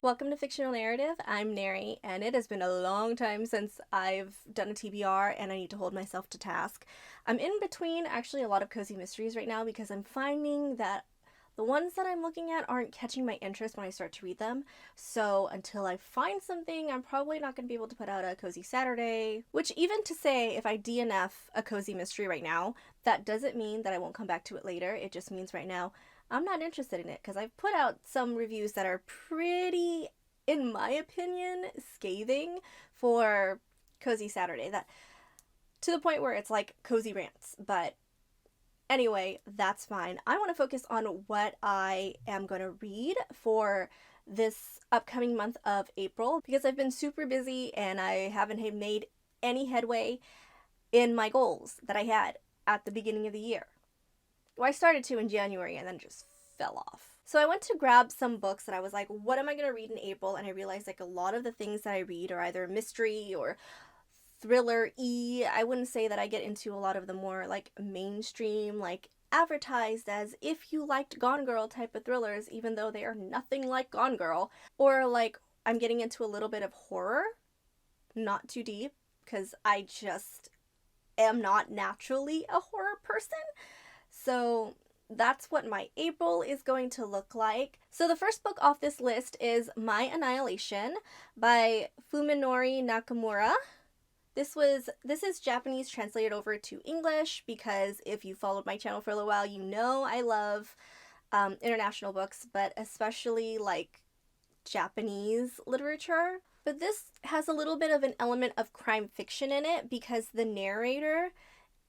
Welcome to Fictional Narrative. I'm Neri, and it has been a long time since I've done a TBR, and I need to hold myself to task. I'm in between actually a lot of cozy mysteries right now because I'm finding that the ones that I'm looking at aren't catching my interest when I start to read them. So until I find something, I'm probably not going to be able to put out a cozy Saturday. Which, even to say, if I DNF a cozy mystery right now, that doesn't mean that I won't come back to it later. It just means right now I'm not interested in it because I've put out some reviews that are pretty, in my opinion, scathing for Cozy Saturday. That to the point where it's like cozy rants. But anyway, that's fine. I want to focus on what I am going to read for this upcoming month of April because I've been super busy and I haven't made any headway in my goals that I had at the beginning of the year. Well, I started to in January and then just fell off. So I went to grab some books that I was like, what am I going to read in April? And I realized like a lot of the things that I read are either mystery or thriller-y. I wouldn't say that I get into a lot of the more like mainstream, like advertised as if you liked Gone Girl type of thrillers, even though they are nothing like Gone Girl. Or like I'm getting into a little bit of horror, not too deep, because I just am not naturally a horror person. So that's what my April is going to look like. So the first book off this list is My Annihilation by Fuminori Nakamura. This is Japanese translated over to English because if you followed my channel for a little while, you know I love international books, but especially like Japanese literature. But this has a little bit of an element of crime fiction in it because the narrator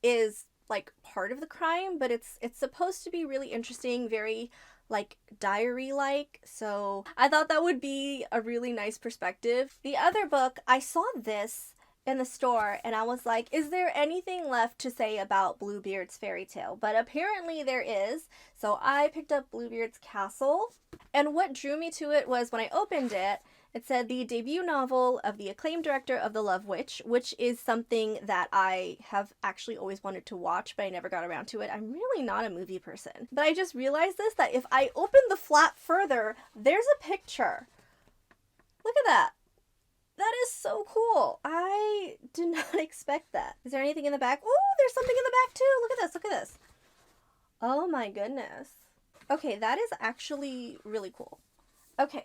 is like part of the crime, but it's supposed to be really interesting, very like diary like. So I thought that would be a really nice perspective. The other book, I saw this in the store and I was like, is there anything left to say about Bluebeard's fairy tale? But apparently there is. So I picked up Bluebeard's Castle, and what drew me to it was when I opened it, it said the debut novel of the acclaimed director of The Love Witch, which is something that I have actually always wanted to watch, but I never got around to it. I'm really not a movie person. But I just realized this, that if I open the flap further, there's a picture. Look at that. That is so cool. I did not expect that. Is there anything in the back? Oh, there's something in the back too. Look at this. Look at this. Oh my goodness. Okay, that is actually really cool. Okay.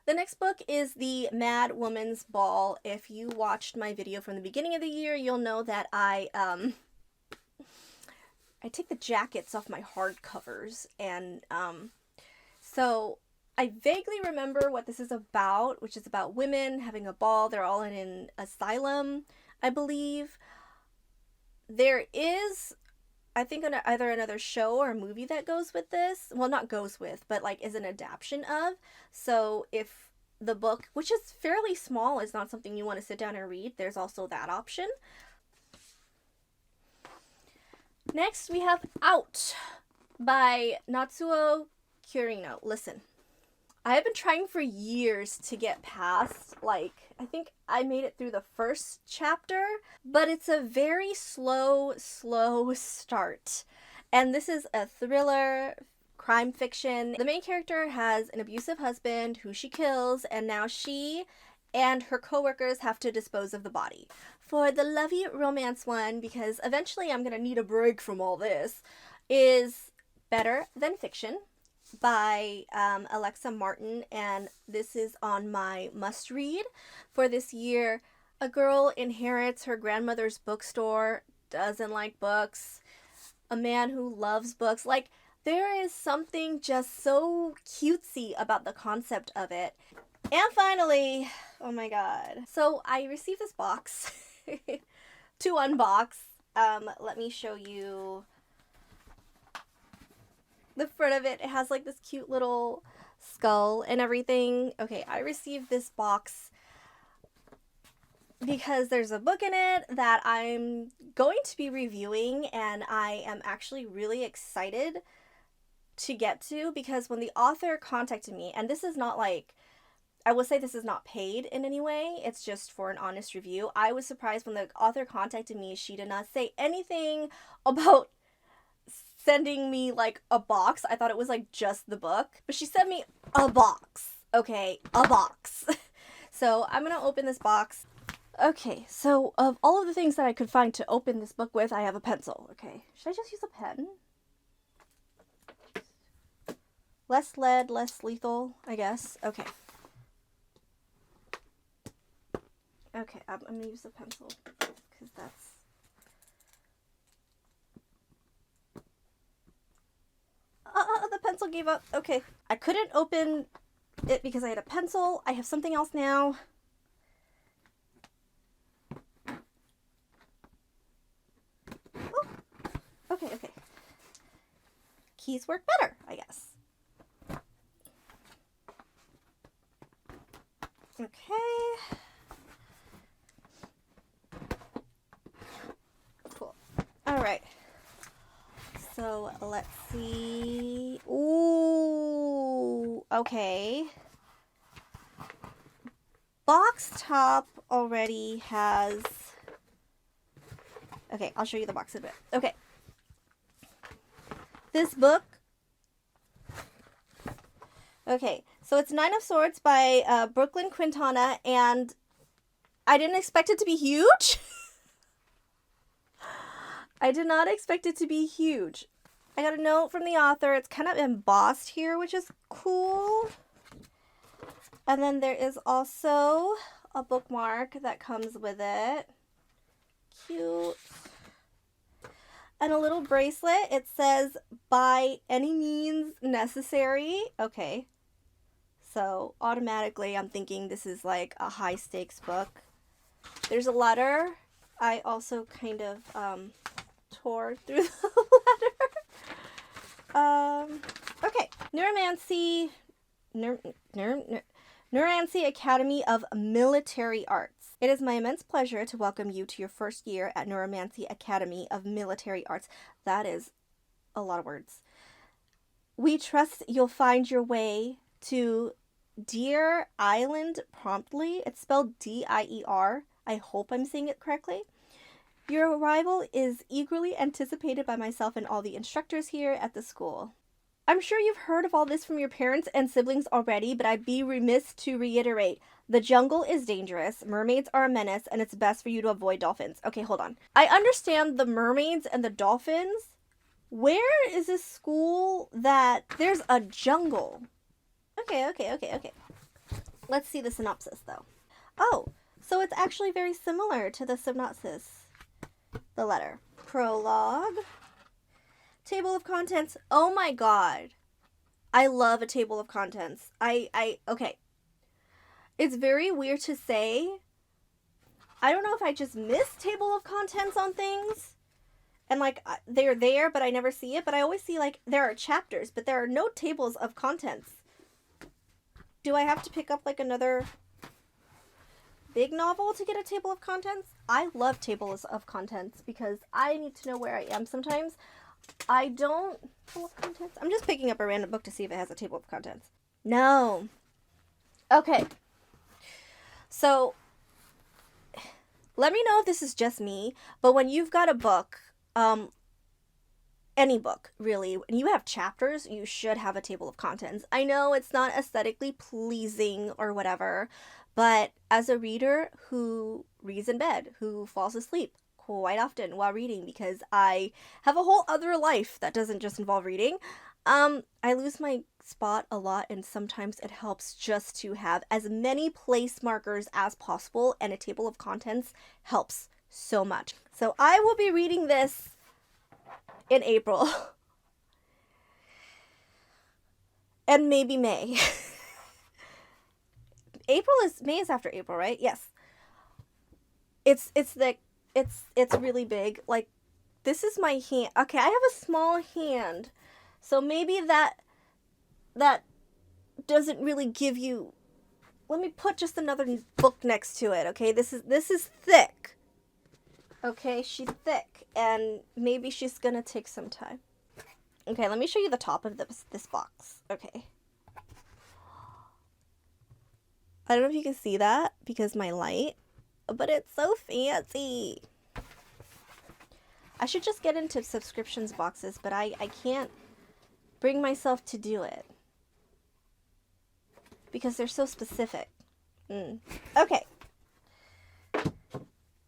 The next book is The Mad Woman's Ball. If you watched my video from the beginning of the year, you'll know that I take the jackets off my hardcovers, and so I vaguely remember what this is about, which is about women having a ball. They're all in an asylum, I believe. There is, I think, either another show or movie that goes with this. Well, not goes with, but like is an adaptation of. So if the book, which is fairly small, is not something you want to sit down and read, there's also that option. Next, we have Out by Natsuo Kurino. Listen, I have been trying for years to get past, like, I think I made it through the first chapter, but it's a very slow start. And this is a thriller, crime fiction. The main character has an abusive husband who she kills, and now she and her coworkers have to dispose of the body. For the lovey romance one, because eventually I'm gonna need a break from all this, is Better Than Fiction by Alexa Martin, and this is on my must read for this year. A girl inherits her grandmother's bookstore, doesn't like books, a man who loves books. Like, there is something just so cutesy about the concept of it. And finally, oh my god. So I received this box to unbox. Let me show you the front of it. It has like this cute little skull and everything. Okay, I received this box because there's a book in it that I'm going to be reviewing, and I am actually really excited to get to, because when the author contacted me, and this is not like, I will say this is not paid in any way, it's just for an honest review. I was surprised when the author contacted me, she did not say anything about sending me like a box. I thought it was like just the book, but she sent me a box. Okay, a box. So I'm gonna open this box. Okay, so of all of the things that I could find to open this book with, I have a pencil. Okay, should I just use a pen? Less lead, less lethal, I guess. Okay. Okay, I'm gonna use the pencil because that's... the pencil gave up. Okay, I couldn't open it because I had a pencil. I have something else now. Oh, okay. Keys work better, I guess. Okay. Cool. All right. So let's see. Ooh, okay. Box top already has... Okay, I'll show you the box in a bit. Okay. This book... Okay, so it's Nine of Swords by Brooklyn Quintana, and I didn't expect it to be huge. I did not expect it to be huge. I got a note from the author. It's kind of embossed here, which is cool. And then there is also a bookmark that comes with it. Cute. And a little bracelet. It says, by any means necessary. Okay. So automatically I'm thinking this is like a high stakes book. There's a letter. I also kind of tore through the letter. Okay. Neuromancy Academy of Military Arts. It is my immense pleasure to welcome you to your first year at Neuromancy Academy of Military Arts. That is a lot of words. We trust you'll find your way to Deer Island promptly. It's spelled D-I-E-R. I hope I'm saying it correctly. Your arrival is eagerly anticipated by myself and all the instructors here at the school. I'm sure you've heard of all this from your parents and siblings already, but I'd be remiss to reiterate. The jungle is dangerous, mermaids are a menace, and it's best for you to avoid dolphins. Okay, hold on. I understand the mermaids and the dolphins. Where is this school that there's a jungle? Okay. Let's see the synopsis, though. Oh, so it's actually very similar to the synopsis. The letter. Prologue. Table of contents. Oh my god. I love a table of contents. Okay. It's very weird to say. I don't know if I just miss table of contents on things. And like, they're there, but I never see it. But I always see like, there are chapters, but there are no tables of contents. Do I have to pick up like another big novel to get a table of contents? I love tables of contents because I need to know where I am sometimes. I don't... Table of contents? I'm just picking up a random book to see if it has a table of contents. No. Okay. So, let me know if this is just me, but when you've got a book, any book, really, and you have chapters, you should have a table of contents. I know it's not aesthetically pleasing or whatever, but as a reader who reads in bed, who falls asleep quite often while reading because I have a whole other life that doesn't just involve reading, I lose my spot a lot, and sometimes it helps just to have as many place markers as possible, and a table of contents helps so much. So I will be reading this in April. And maybe May. May is after April, right? Yes. It's really big. Like, this is my hand. Okay, I have a small hand. So maybe that doesn't really give you... Let me put just another book next to it, okay? This is thick. Okay, she's thick, and maybe she's gonna take some time. Okay, let me show you the top of this box. Okay. I don't know if you can see that because my light, but it's so fancy. I should just get into subscriptions boxes, but I can't bring myself to do it. because they're so specific. Okay.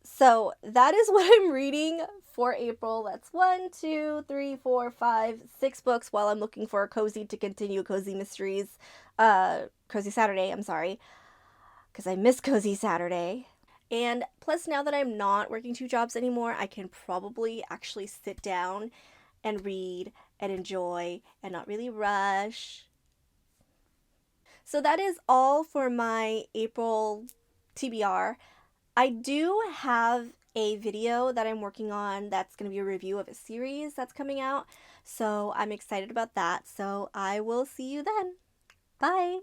So that is what I'm reading for April. That's 1, 2, 3, 4, 5, 6 books while I'm looking for a cozy to continue Cozy Mysteries. Cozy Saturday, I'm sorry. Because I miss Cozy Saturday. And plus, now that I'm not working 2 jobs anymore, I can probably actually sit down and read and enjoy and not really rush. So that is all for my April TBR. I do have a video that I'm working on that's going to be a review of a series that's coming out. So I'm excited about that. So I will see you then. Bye.